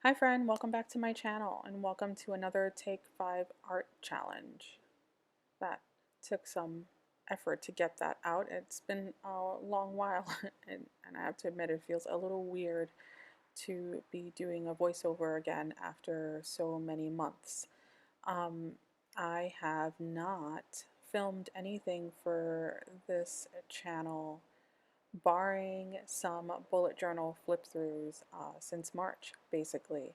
Hi friend, welcome back to my channel and welcome to another Take 5 art challenge. That took some effort to get that out. It's been a long while and I have to admit it feels a little weird to be doing a voiceover again after so many months. Um, I have not filmed anything for this channel barring some bullet journal flip throughs since March basically.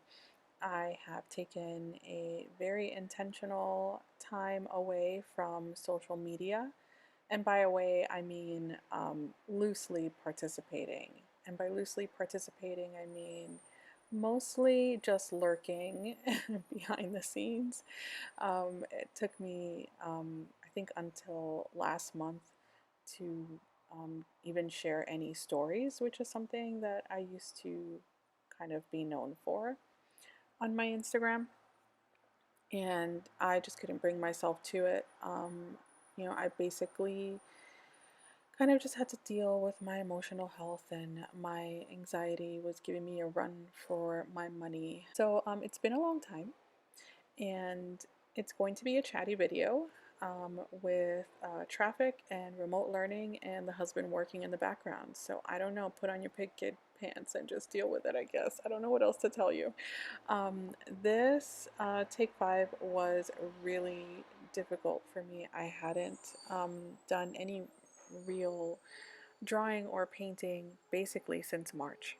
I have taken a very intentional time away from social media. And by away, I mean loosely participating. And by loosely participating, I mean mostly just lurking behind the scenes. It took me, I think, until last month to even share any stories, which is something that I used to kind of be known for on my Instagram, and I just couldn't bring myself to it. I basically kind of just had to deal with my emotional health, and my anxiety was giving me a run for my money. So it's been a long time, and it's going to be a chatty video with traffic and remote learning and the husband working in the background. So I don't know, put on your pig kid pants and just deal with it, I guess. I don't know what else to tell you. This Take 5 was really difficult for me. I hadn't done any real drawing or painting basically since March.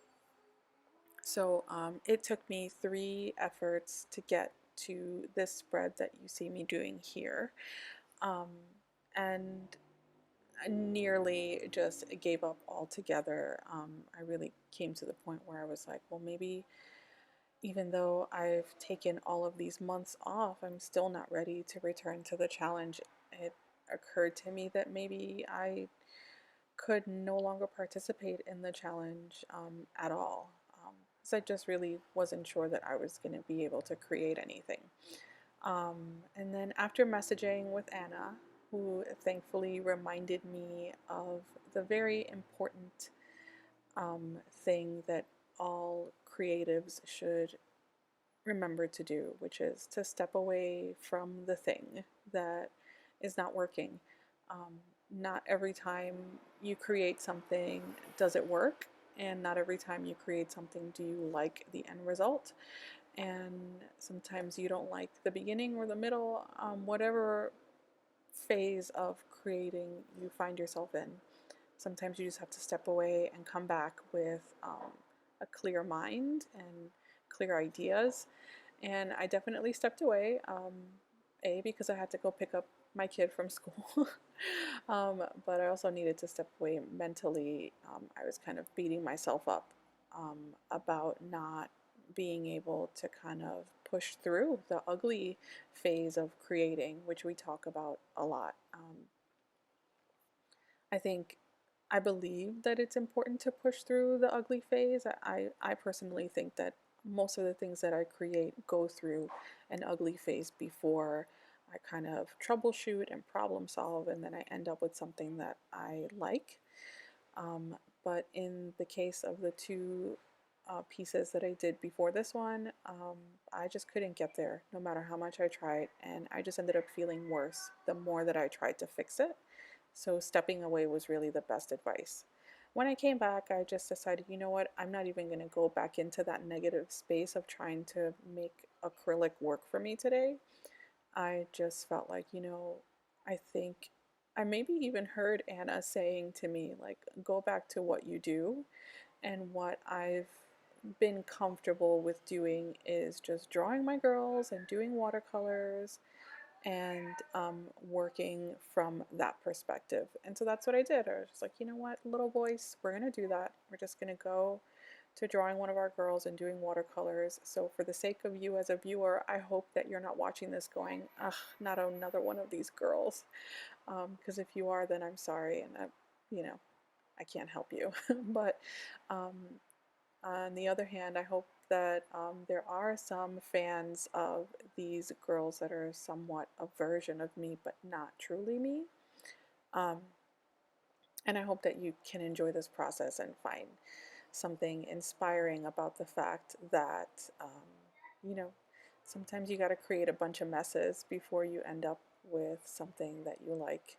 So it took me 3 efforts to get to this spread that you see me doing here. Um, and I nearly just gave up altogether. I really came to the point where I was like, well, maybe even though I've taken all of these months off, I'm still not ready to return to the challenge. It occurred to me that maybe I could no longer participate in the challenge at all. So I just really wasn't sure that I was going to be able to create anything. And then after messaging with Anna, who thankfully reminded me of the very important thing that all creatives should remember to do, which is to step away from the thing that is not working. Um, not every time you create something does it work, and not every time you create something do you like the end result. And sometimes you don't like the beginning or the middle, whatever phase of creating you find yourself in. Sometimes you just have to step away and come back with a clear mind and clear ideas. And I definitely stepped away, because I had to go pick up my kid from school. But I also needed to step away mentally. I was kind of beating myself up about not being able to kind of push through the ugly phase of creating, which we talk about a lot. I think I believe that it's important to push through the ugly phase. I personally think that most of the things that I create go through an ugly phase before I kind of troubleshoot and problem solve, and then I end up with something that I like. But in the case of the 2 pieces that I did before this one, I just couldn't get there no matter how much I tried, and I just ended up feeling worse the more that I tried to fix it. So stepping away was really the best advice. When I came back, I just decided, you know what, I'm not even going to go back into that negative space of trying to make acrylic work for me today. I just felt like, I think I maybe even heard Anna saying to me, like, go back to what you do. And what I've been comfortable with doing is just drawing my girls and doing watercolors and working from that perspective. And so that's what I did. I was just like, you know what, little voice, we're going to do that. We're just going to go to drawing one of our girls and doing watercolors. So for the sake of you as a viewer, I hope that you're not watching this going, ugh, not another one of these girls. Because if you are, then I'm sorry, and I can't help you. But um, on the other hand, I hope that there are some fans of these girls that are somewhat a version of me, but not truly me. Um, and I hope that you can enjoy this process and find something inspiring about the fact that, you know, sometimes you got to create a bunch of messes before you end up with something that you like.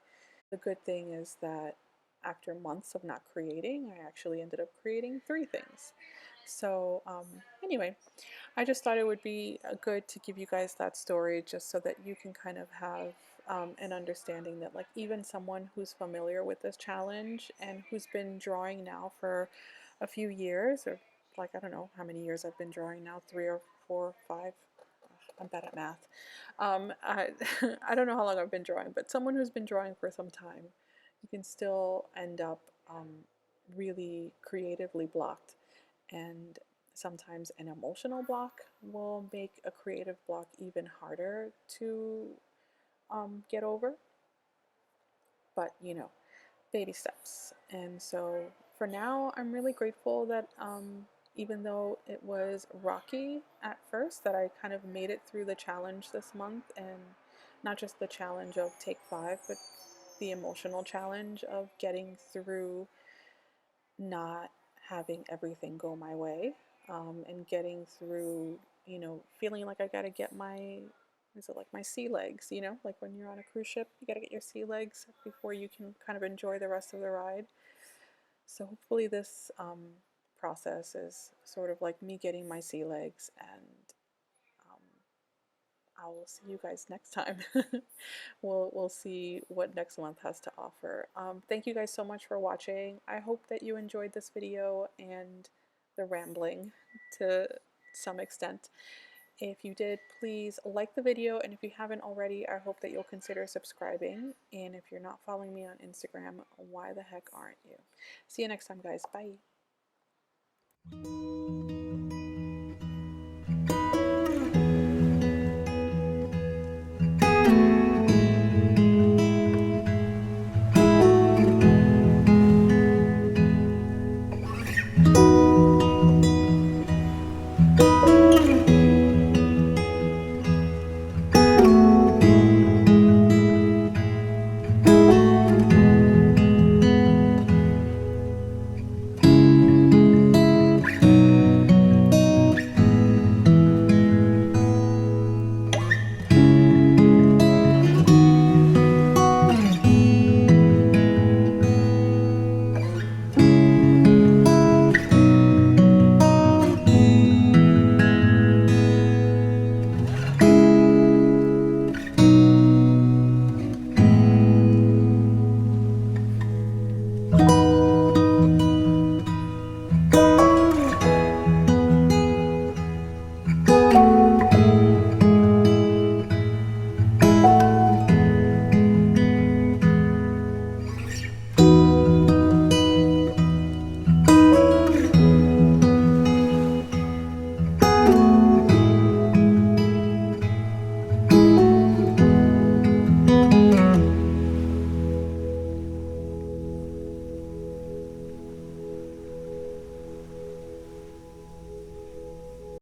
The good thing is that after months of not creating, I actually ended up creating 3 things. So, anyway, I just thought it would be good to give you guys that story just so that you can kind of have an understanding that, like, even someone who's familiar with this challenge and who's been drawing now for a few years, or like, I don't know how many years I've been drawing now, 3 or 4, 5. I'm bad at math. I don't know how long I've been drawing, but someone who's been drawing for some time, you can still end up really creatively blocked. And sometimes an emotional block will make a creative block even harder to get over. But baby steps. And so for now, I'm really grateful that even though it was rocky at first, that I kind of made it through the challenge this month, and not just the challenge of take 5, but the emotional challenge of getting through not having everything go my way, and getting through, feeling like I got to get my, is it like my sea legs, like when you're on a cruise ship, you got to get your sea legs before you can kind of enjoy the rest of the ride. So hopefully this process is sort of like me getting my sea legs, and um, I will see you guys next time. We'll see what next month has to offer. Thank you guys so much for watching. I hope that you enjoyed this video and the rambling to some extent. If you did, please like the video, and if you haven't already, I hope that you'll consider subscribing. And if you're not following me on Instagram, why the heck aren't you? See you next time, guys. Bye.